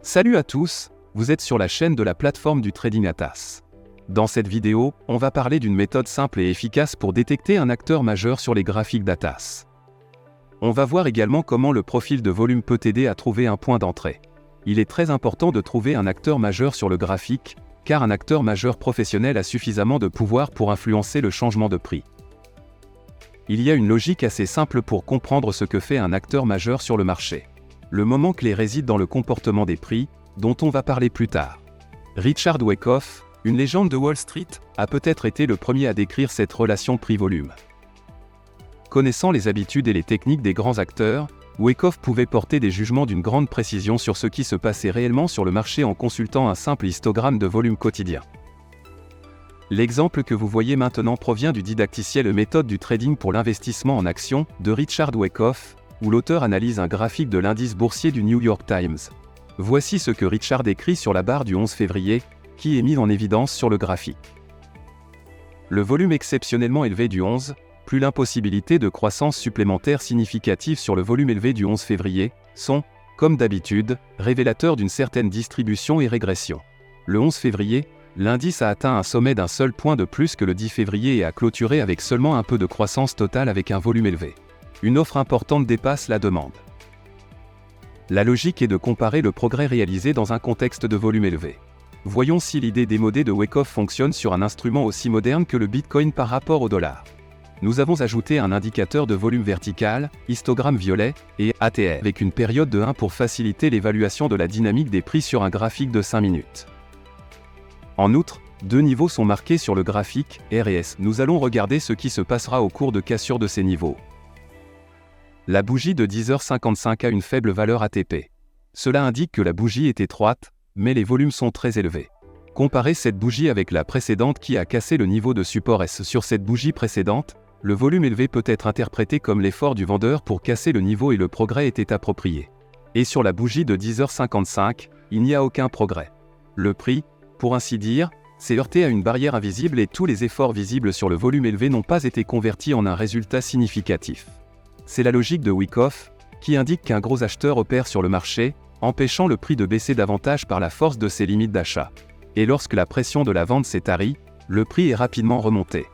Salut à tous, vous êtes sur la chaîne de la plateforme du trading Atas. Dans cette vidéo, on va parler d'une méthode simple et efficace pour détecter un acteur majeur sur les graphiques d'Atas. On va voir également comment le profil de volume peut t'aider à trouver un point d'entrée. Il est très important de trouver un acteur majeur sur le graphique, car un acteur majeur professionnel a suffisamment de pouvoir pour influencer le changement de prix. Il y a une logique assez simple pour comprendre ce que fait un acteur majeur sur le marché. Le moment clé réside dans le comportement des prix, dont on va parler plus tard. Richard Wyckoff, une légende de Wall Street, a peut-être été le premier à décrire cette relation prix-volume. Connaissant les habitudes et les techniques des grands acteurs, Wyckoff pouvait porter des jugements d'une grande précision sur ce qui se passait réellement sur le marché en consultant un simple histogramme de volume quotidien. L'exemple que vous voyez maintenant provient du didacticiel Méthode du trading pour l'investissement en actions de Richard Wyckoff, où l'auteur analyse un graphique de l'indice boursier du New York Times. Voici ce que Richard décrit sur la barre du 11 février, qui est mis en évidence sur le graphique. Le volume exceptionnellement élevé du 11, plus l'impossibilité de croissance supplémentaire significative sur le volume élevé du 11 février, sont, comme d'habitude, révélateurs d'une certaine distribution et régression. Le 11 février, l'indice a atteint un sommet d'un seul point de plus que le 10 février et a clôturé avec seulement un peu de croissance totale avec un volume élevé. Une offre importante dépasse la demande. La logique est de comparer le progrès réalisé dans un contexte de volume élevé. Voyons si l'idée démodée de Wyckoff fonctionne sur un instrument aussi moderne que le Bitcoin par rapport au dollar. Nous avons ajouté un indicateur de volume vertical, histogramme violet, et ATR avec une période de 1 pour faciliter l'évaluation de la dynamique des prix sur un graphique de 5 minutes. En outre, deux niveaux sont marqués sur le graphique, R et S. Nous allons regarder ce qui se passera au cours de cassure de ces niveaux. La bougie de 10h55 a une faible valeur ATP. Cela indique que la bougie est étroite, mais les volumes sont très élevés. Comparez cette bougie avec la précédente qui a cassé le niveau de support S. Sur cette bougie précédente, le volume élevé peut être interprété comme l'effort du vendeur pour casser le niveau et le progrès était approprié. Et sur la bougie de 10h55, il n'y a aucun progrès. Le prix, pour ainsi dire, s'est heurté à une barrière invisible et tous les efforts visibles sur le volume élevé n'ont pas été convertis en un résultat significatif. C'est la logique de Wyckoff, qui indique qu'un gros acheteur opère sur le marché, empêchant le prix de baisser davantage par la force de ses limites d'achat. Et lorsque la pression de la vente s'est tarie, le prix est rapidement remonté.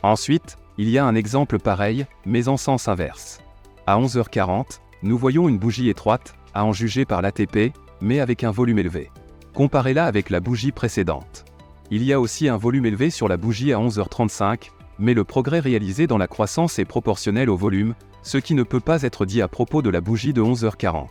Ensuite, il y a un exemple pareil, mais en sens inverse. À 11h40, nous voyons une bougie étroite, à en juger par l'ATP, mais avec un volume élevé. Comparez-la avec la bougie précédente. Il y a aussi un volume élevé sur la bougie à 11h35, mais le progrès réalisé dans la croissance est proportionnel au volume, ce qui ne peut pas être dit à propos de la bougie de 11h40.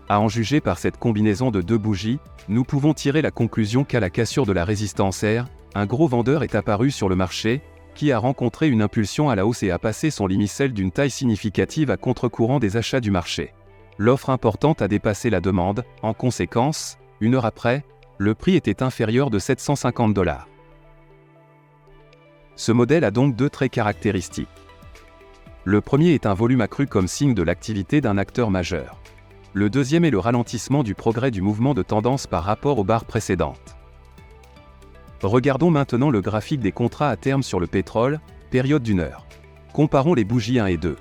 À en juger par cette combinaison de deux bougies, nous pouvons tirer la conclusion qu'à la cassure de la résistance R, un gros vendeur est apparu sur le marché, qui a rencontré une impulsion à la hausse et a passé son limicelle d'une taille significative à contre-courant des achats du marché. L'offre importante a dépassé la demande, en conséquence, une heure après, le prix était inférieur de $750. Ce modèle a donc deux traits caractéristiques. Le premier est un volume accru comme signe de l'activité d'un acteur majeur. Le deuxième est le ralentissement du progrès du mouvement de tendance par rapport aux barres précédentes. Regardons maintenant le graphique des contrats à terme sur le pétrole, période d'une heure. Comparons les bougies 1 et 2.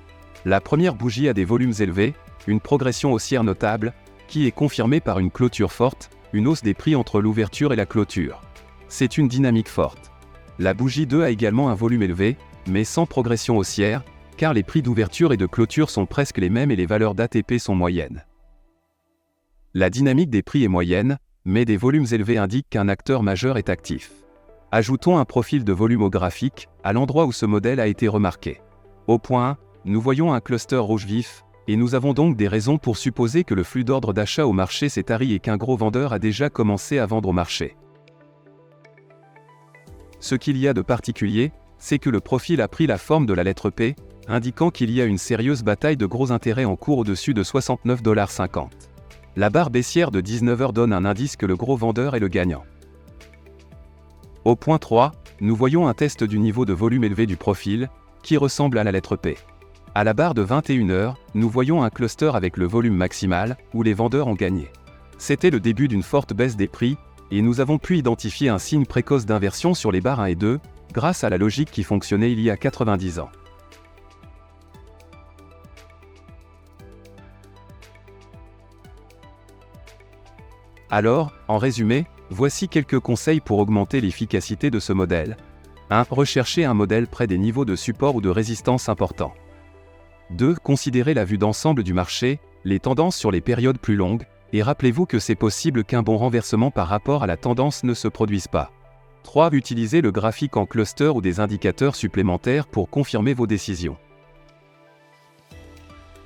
La première bougie a des volumes élevés, une progression haussière notable, qui est confirmée par une clôture forte, une hausse des prix entre l'ouverture et la clôture. C'est une dynamique forte. La bougie 2 a également un volume élevé, mais sans progression haussière, car les prix d'ouverture et de clôture sont presque les mêmes et les valeurs d'ATP sont moyennes. La dynamique des prix est moyenne, mais des volumes élevés indiquent qu'un acteur majeur est actif. Ajoutons un profil de volume au graphique, à l'endroit où ce modèle a été remarqué. Au point 1, nous voyons un cluster rouge vif, et nous avons donc des raisons pour supposer que le flux d'ordre d'achat au marché s'est tari et qu'un gros vendeur a déjà commencé à vendre au marché. Ce qu'il y a de particulier, c'est que le profil a pris la forme de la lettre P, indiquant qu'il y a une sérieuse bataille de gros intérêts en cours au-dessus de $69,50. La barre baissière de 19h donne un indice que le gros vendeur est le gagnant. Au point 3, nous voyons un test du niveau de volume élevé du profil, qui ressemble à la lettre P. À la barre de 21h, nous voyons un cluster avec le volume maximal, où les vendeurs ont gagné. C'était le début d'une forte baisse des prix, et nous avons pu identifier un signe précoce d'inversion sur les barres 1 et 2, grâce à la logique qui fonctionnait il y a 90 ans. Alors, en résumé, voici quelques conseils pour augmenter l'efficacité de ce modèle. 1. Recherchez un modèle près des niveaux de support ou de résistance importants. 2. Considérez la vue d'ensemble du marché, les tendances sur les périodes plus longues, et rappelez-vous que c'est possible qu'un bon renversement par rapport à la tendance ne se produise pas. 3. Utilisez le graphique en cluster ou des indicateurs supplémentaires pour confirmer vos décisions.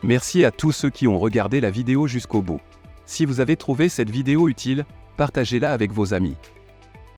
Merci à tous ceux qui ont regardé la vidéo jusqu'au bout. Si vous avez trouvé cette vidéo utile, partagez-la avec vos amis.